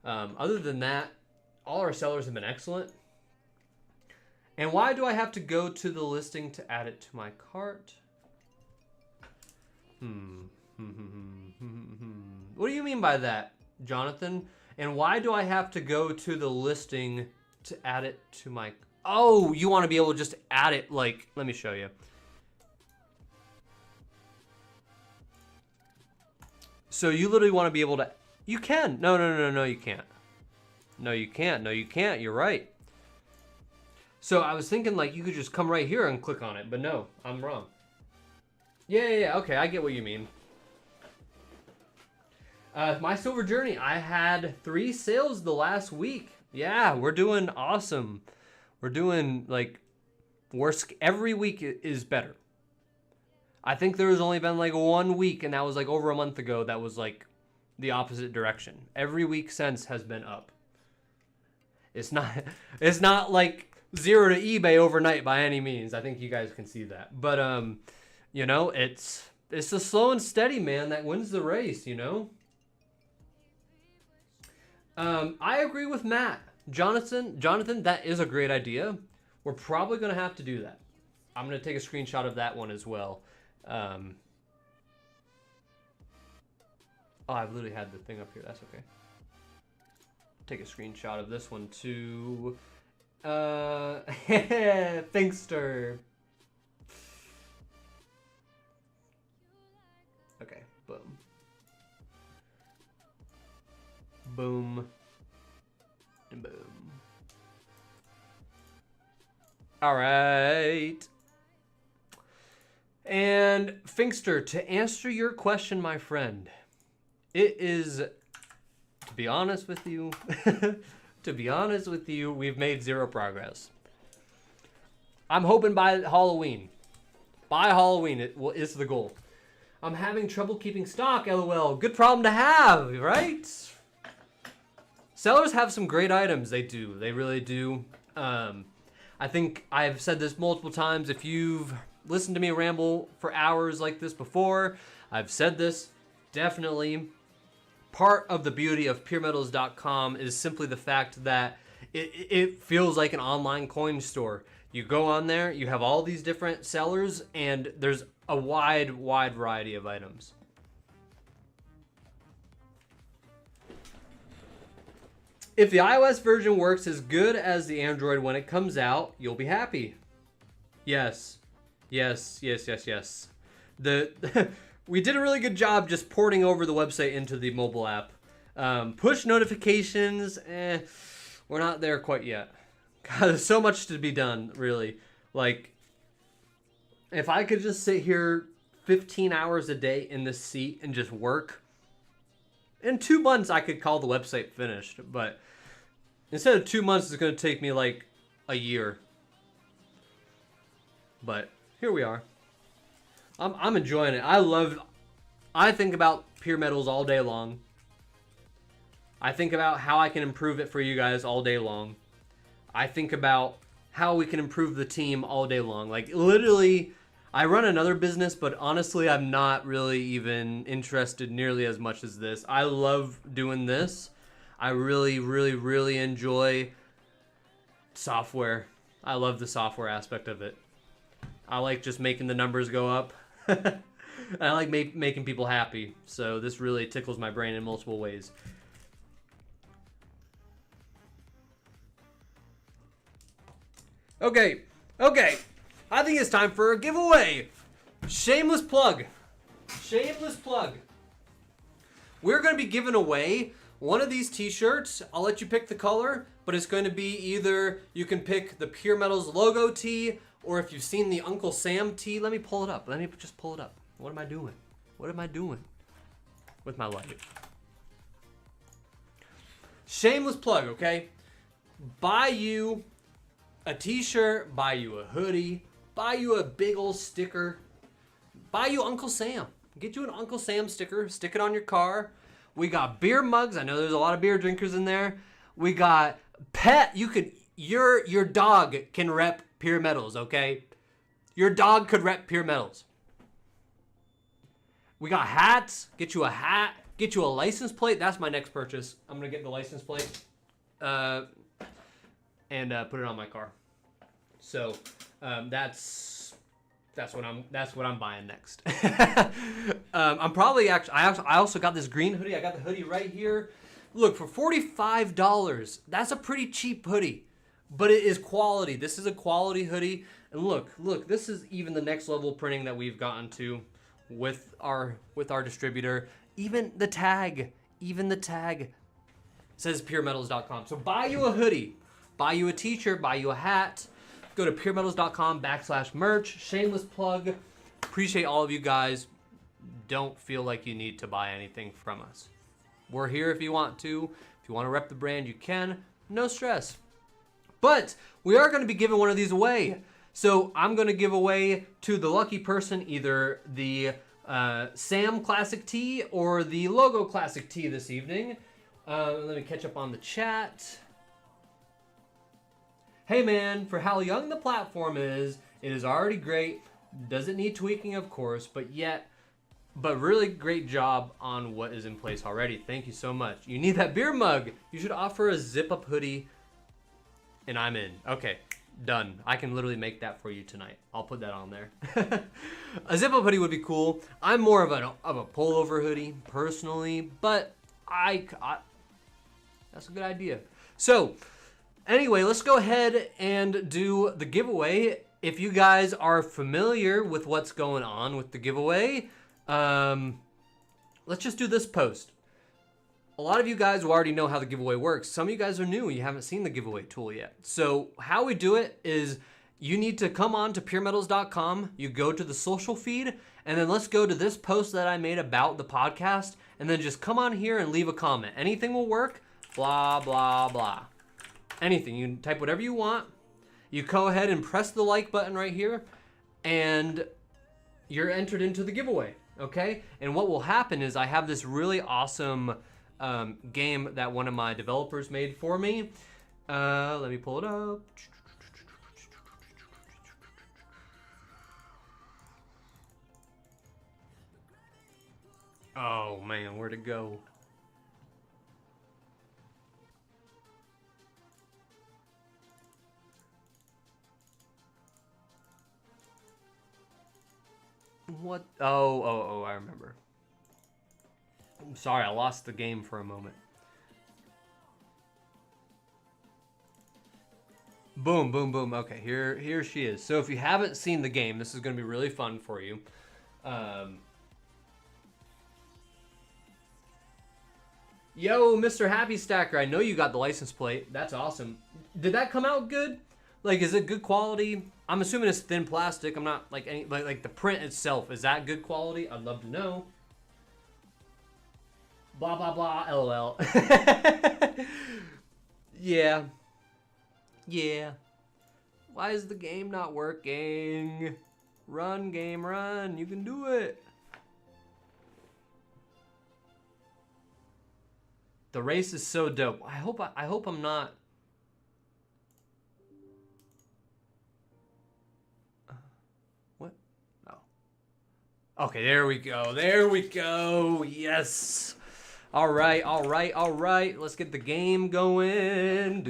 other than that, all our sellers have been excellent. And why do I have to go to the listing to add it to my cart? What do you mean by that, Jonathan? And why do I have to go to the listing to add it to my... Oh, you want to be able to just add it, like... Let me show you. So you literally want to be able to... You can. No, you can't. No, you can't. You're right. So I was thinking, like, you could just come right here and click on it, but no, I'm wrong. Yeah, okay, I get what you mean. My silver journey, I had 3 sales the last week. Yeah, we're doing awesome. We're doing, like, every week is better. I think there's only been, like, 1 week, and that was, like, over a month ago, that was, like, the opposite direction. Every week since has been up. It's not, like, 0 to eBay overnight by any means. I think you guys can see that. But, you know, it's the slow and steady, man, that wins the race, you know? I agree with Matt. Jonathan, that is a great idea. We're probably going to have to do that. I'm going to take a screenshot of that one as well. I've literally had the thing up here. That's okay. Take a screenshot of this one too. Thinkster. Okay, boom. Boom. And boom. All right. And Finkster, to answer your question, my friend, it is, to be honest with you, we've made 0 progress. I'm hoping by Halloween. By Halloween, is the goal. I'm having trouble keeping stock, LOL. Good problem to have, right? Sellers have some great items. They do. They really do. I think I've said this multiple times. If you've listened to me ramble for hours like this before, I've said this. Definitely. Part of the beauty of PeerMetals.com is simply the fact that it feels like an online coin store. You go on there, you have all these different sellers, and there's a wide variety of items. If the iOS version works as good as the Android when it comes out, you'll be happy. Yes. Yes, yes, yes, yes. We did a really good job just porting over the website into the mobile app. Push notifications, we're not there quite yet. God, there's so much to be done, really. Like, if I could just sit here 15 hours a day in this seat and just work, in 2 months I could call the website finished. But instead of 2 months, it's going to take me like a year. But here we are. I'm enjoying it. I think about PeerMetals all day long. I think about how I can improve it for you guys all day long. I think about how we can improve the team all day long. Like, literally, I run another business, but honestly, I'm not really even interested nearly as much as this. I love doing this. I really, really, really enjoy software. I love the software aspect of it. I like just making the numbers go up. I like making people happy. So this really tickles my brain in multiple ways. Okay. I think it's time for a giveaway. Shameless plug. We're going to be giving away one of these t-shirts. I'll let you pick the color, but it's going to be either you can pick the PeerMetals logo tee, or if you've seen the Uncle Sam tee, let me pull it up. Let me just pull it up. What am I doing? What am I doing with my life? Shameless plug, okay? Buy you a t-shirt, buy you a hoodie, buy you a big old sticker, buy you Uncle Sam. Get you an Uncle Sam sticker, stick it on your car. We got beer mugs. I know there's a lot of beer drinkers in there. We got pet. Your dog can rep PeerMetals, okay? Your dog could rep PeerMetals. We got hats. Get you a hat. Get you a license plate. That's my next purchase. I'm gonna get the license plate and put it on my car. So that's what I'm buying next. I'm probably I also got this green hoodie. I got the hoodie right here. Look, for $45, that's a pretty cheap hoodie, but it is quality. This is a quality hoodie. And look, this is even the next level printing that we've gotten to with our distributor. Even the tag says PeerMetals.com. So buy you a hoodie, buy you a t-shirt, buy you a hat. Go to PeerMetals.com/merch. Shameless plug. Appreciate all of you guys. Don't feel like you need to buy anything from us. We're here if you want to. If you want to rep the brand, you can. No stress. But we are going to be giving one of these away. So I'm going to give away to the lucky person either the Sam Classic Tee or the Logo Classic Tee this evening. Let me catch up on the chat. Hey man, for how young the platform is, it is already great. Doesn't need tweaking, of course, but really great job on what is in place already. Thank you so much. You need that beer mug. You should offer a zip-up hoodie, and I'm in. Okay, done. I can literally make that for you tonight. I'll put that on there. A zip-up hoodie would be cool. I'm more of a pullover hoodie, personally, but that's a good idea. So, anyway, let's go ahead and do the giveaway. If you guys are familiar with what's going on with the giveaway, let's just do this post. A lot of you guys will already know how the giveaway works. Some of you guys are new and you haven't seen the giveaway tool yet. So how we do it is you need to come on to PeerMetals.com. You go to the social feed, and then let's go to this post that I made about the podcast, and then just come on here and leave a comment. Anything will work. Blah, blah, blah. Anything. You can type whatever you want. You go ahead and press the like button right here, and you're entered into the giveaway, okay? And what will happen is I have this really awesome game that one of my developers made for me. Let me pull it up. Oh man, where'd it go? What? Oh, I remember. I'm sorry, I lost the game for a moment. Boom, boom, boom. Okay, here she is. So if you haven't seen the game, this is going to be really fun for you. Yo, Mr. Happy Stacker, I know you got the license plate. That's awesome. Did that come out good? Like, is it good quality? I'm assuming it's thin plastic. I'm not like any like the print itself. Is that good quality? I'd love to know. Blah blah blah. LOL. Yeah. Yeah. Why is the game not working? Run, game, run. You can do it. The race is so dope. I hope I'm not. What? Oh. Okay, there we go. There we go. Yes. All right, all right, all right. Let's get the game going.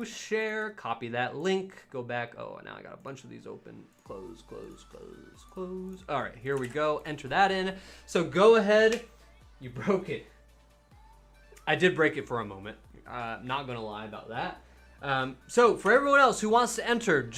Share. Copy that link. Go back. Oh, now I got a bunch of these open. Close, close, close, close. All right, here we go. Enter that in. So go ahead. You broke it. I did break it for a moment. Not gonna lie about that. So for everyone else who wants to enter,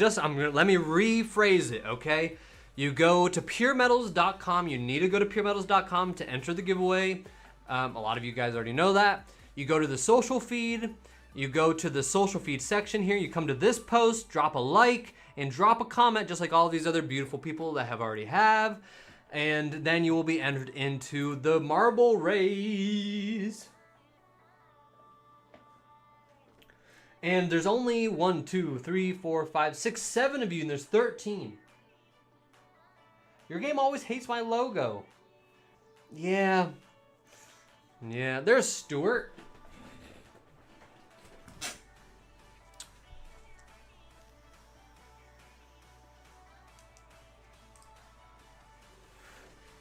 let me rephrase it, okay? You go to PeerMetals.com. You need to go to PeerMetals.com to enter the giveaway. A lot of you guys already know that. You go to the social feed. You go to the social feed section here. You come to this post, drop a like, and drop a comment just like all of these other beautiful people that have already have. And then you will be entered into the marble race. And there's only 1, 2, 3, 4, 5, 6, 7 of you, and there's 13. Your game always hates my logo. Yeah. Yeah, there's Stuart.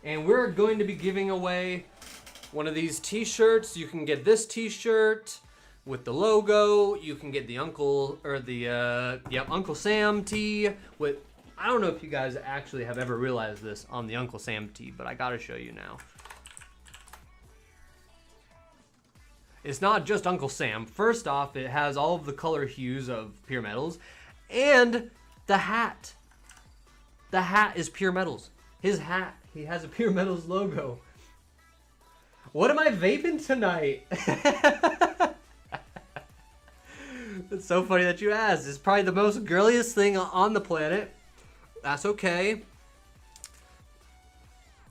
And we're going to be giving away one of these t-shirts. You can get this t-shirt with the logo. You can get the Uncle Sam tee with, I don't know if you guys actually have ever realized this on the Uncle Sam tee, but I gotta show you now. It's not just Uncle Sam. First off, it has all of the color hues of PeerMetals, and the hat. The hat is PeerMetals. His hat, he has a PeerMetals logo. What am I vaping tonight? It's so funny that you asked. It's probably the most girliest thing on the planet. That's okay.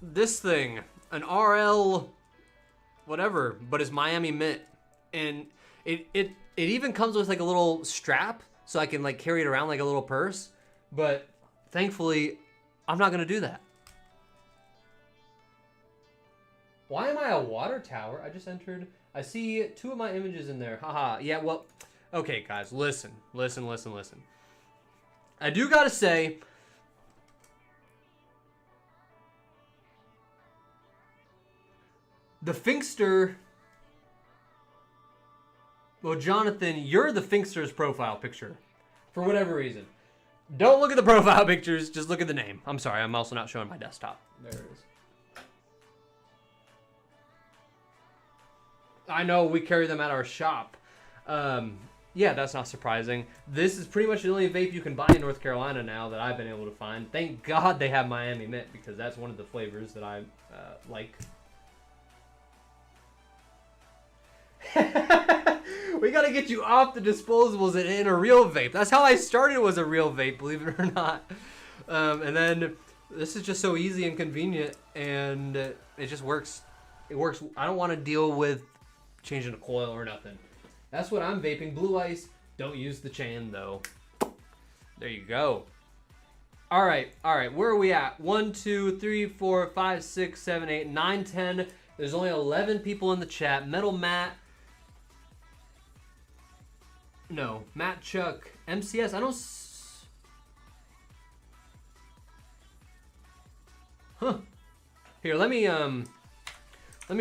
This thing, an RL whatever, but it's Miami Mint. And it even comes with like a little strap so I can like carry it around like a little purse. But thankfully, I'm not gonna do that. Why am I a water tower? I just entered. I see 2 of my images in there. Haha. Yeah, well, okay, guys, listen. I do gotta say, the Finkster, well, Jonathan, you're the Finkster's profile picture, for whatever reason. Don't look at the profile pictures, just look at the name. I'm sorry, I'm also not showing my desktop. There it is. I know, we carry them at our shop. Yeah, that's not surprising. This is pretty much the only vape you can buy in North Carolina now that I've been able to find. Thank God they have Miami Mint, because that's one of the flavors that I like. We gotta get you off the disposables and in a real vape. That's how I started, was a real vape, believe it or not. And then this is just so easy and convenient, and it just works. It works. I don't want to deal with changing a coil or nothing. That's what I'm vaping. Blue Ice. Don't use the chain though. There you go. All right. Where are we at? 1, 2, 3, 4, 5, 6, 7, 8, 9, 10. There's only 11 people in the chat. Metal Matt. No, Matt Chuck. MCS. I don't. Huh. Here, let me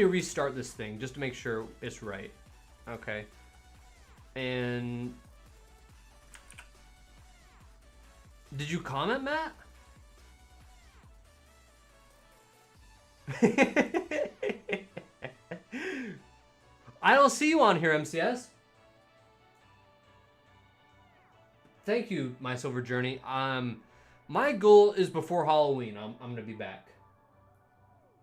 restart this thing just to make sure it's right. Okay. And did you comment, Matt? I don't see you on here, MCS. Thank you, My Silver Journey. My goal is before Halloween. I'm gonna be back.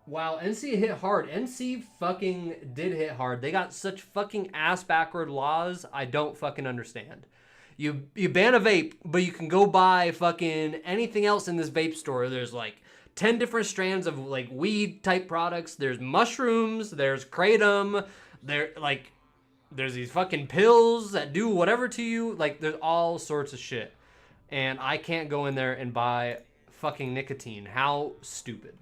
Wow, NC hit hard. NC fucking did hit hard. They got such fucking ass backward laws. I don't fucking understand. You ban a vape, but you can go buy fucking anything else in this vape store. There's like 10 different strands of like weed type products. There's mushrooms. There's kratom. There's these fucking pills that do whatever to you. Like, there's all sorts of shit. And I can't go in there and buy fucking nicotine. How stupid.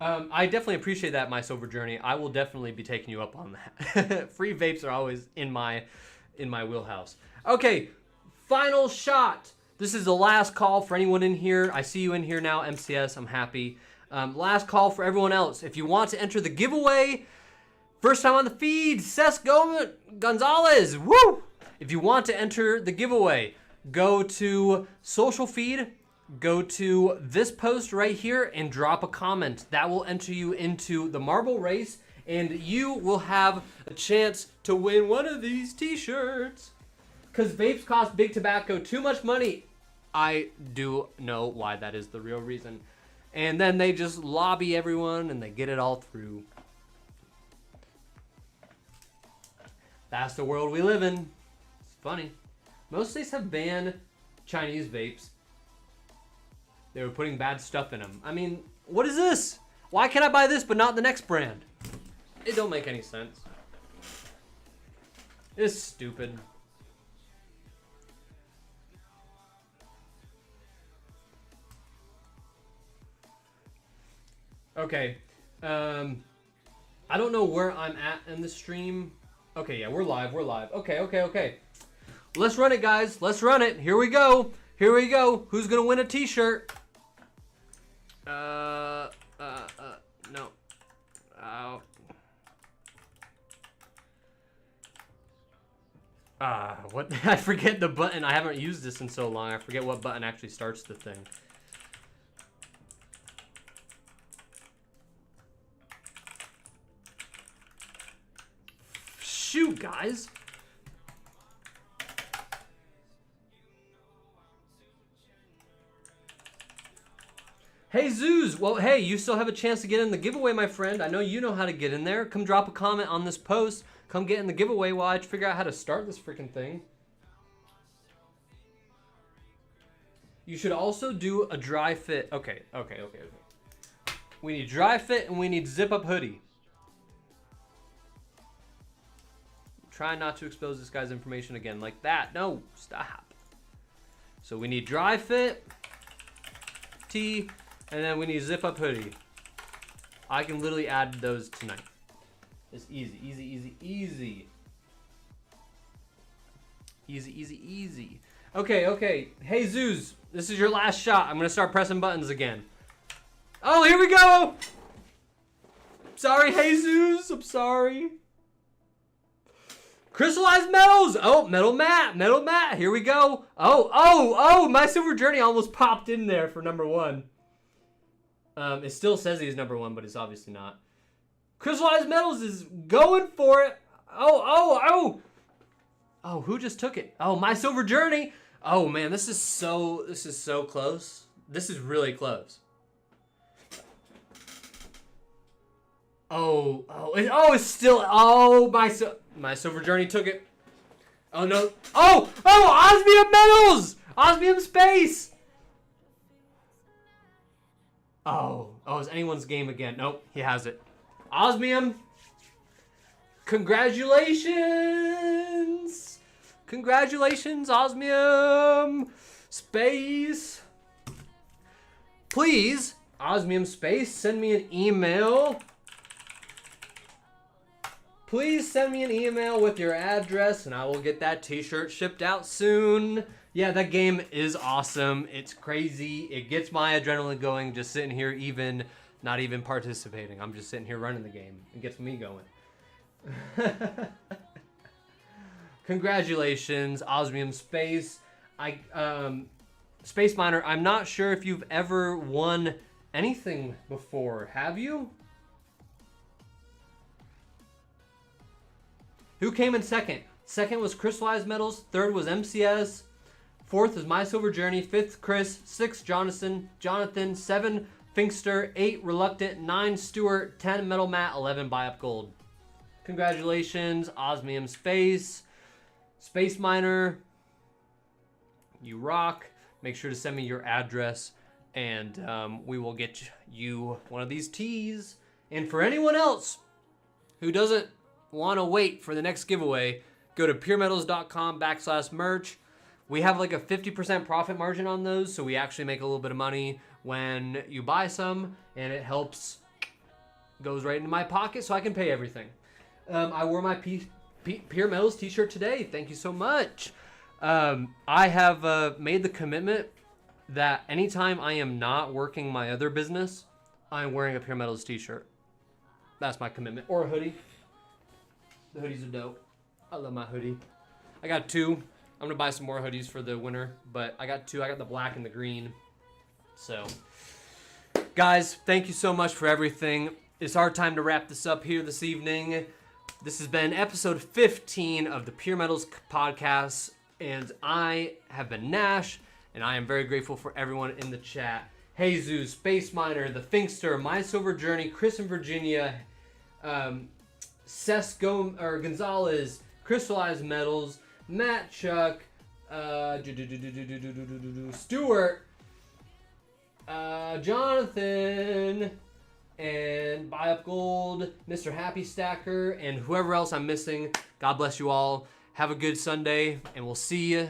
I definitely appreciate that, My Silver Journey. I will definitely be taking you up on that. Free vapes are always in my wheelhouse. Okay, final shot. This is the last call for anyone in here. I see you in here now, MCS. I'm happy. Last call for everyone else. If you want to enter the giveaway, first time on the feed, Gonzalez. Woo! If you want to enter the giveaway, go to social feed, go to this post right here, and drop a comment. That will enter you into the marble race, and you will have a chance to win one of these t-shirts. Because vapes cost big tobacco too much money. I do know why that is the real reason. And then they just lobby everyone and they get it all through. That's the world we live in. It's funny. Most states have banned Chinese vapes. They were putting bad stuff in them. I mean, what is this? Why can't I buy this but not the next brand? It don't make any sense. It's stupid. Okay, I don't know where I'm at in the stream. Okay, yeah, we're live. Okay. Let's run it, guys. Let's run it. Here we go. Who's gonna win a t-shirt? No. What? I forget the button. I haven't used this in so long. I forget what button actually starts the thing. Shoot, guys. Hey, Zoos. Well, hey, you still have a chance to get in the giveaway, my friend. I know you know how to get in there. Come drop a comment on this post. Come get in the giveaway while I figure out how to start this freaking thing. You should also do a dry fit. Okay. We need dry fit and we need zip up hoodie. Try not to expose this guy's information again like that. No, stop. So we need dry fit, tee, and then we need zip up hoodie. I can literally add those tonight. It's easy. Easy. Okay. Hey, Zoos, this is your last shot. I'm gonna start pressing buttons again. Oh, here we go. Sorry, Jesus. I'm sorry. Crystallized metals. Oh, metal mat. Here we go. Oh, My Silver Journey almost popped in there for number one. It still says he's number one, but it's obviously not. Crystallized metals is going for it. Oh, who just took it? Oh, My Silver Journey. Oh man, this is so close. This is really close. It's still. My Silver Journey took it. Oh no. Osmium metals. Osmium space. It's anyone's game again. Nope, he has it. Osmium. Congratulations, Osmium space. Please, Osmium space, send me an email. Please send me an email with your address and I will get that t-shirt shipped out soon. Yeah, that game is awesome. It's crazy. It gets my adrenaline going just sitting here, not even participating. I'm just sitting here running the game. It gets me going. Congratulations, Osmium Space. Space Miner, I'm not sure if you've ever won anything before. Have you? Who came in second? Second was Crystallized Metals. Third was MCS. Fourth is My Silver Journey. Fifth, Chris. Sixth, Jonathan. 7, Finkster. 8, Reluctant. 9, Stewart. 10, Metal Matt. 11, Buy Up Gold. Congratulations, Osmium Space. Space Miner. You rock. Make sure to send me your address, and we will get you one of these teas. And for anyone else who doesn't want to wait for the next giveaway, go to PeerMetals.com/merch. We have like a 50% profit margin on those, so we actually make a little bit of money when you buy some, and it helps, goes right into my pocket so I can pay everything. I wore my PeerMetals t-shirt today. Thank you so much. I have made the commitment that anytime I am not working my other business, I'm wearing a PeerMetals t-shirt. That's my commitment. Or a hoodie. The hoodies are dope. I love my hoodie. I got 2. I'm going to buy some more hoodies for the winter, but I got 2. I got the black and the green. So, guys, thank you so much for everything. It's our time to wrap this up here this evening. This has been episode 15 of the PeerMetals Podcast, and I have been Nash, and I am very grateful for everyone in the chat. Jesus, Space Miner, The Finkster, My Silver Journey, Chris in Virginia, Gonzalez, Crystallized Metals, Matt Chuck, Stewart, Jonathan, and Buy Up Gold, Mr. Happy Stacker, and whoever else I'm missing. God bless you all. Have a good Sunday, and we'll see you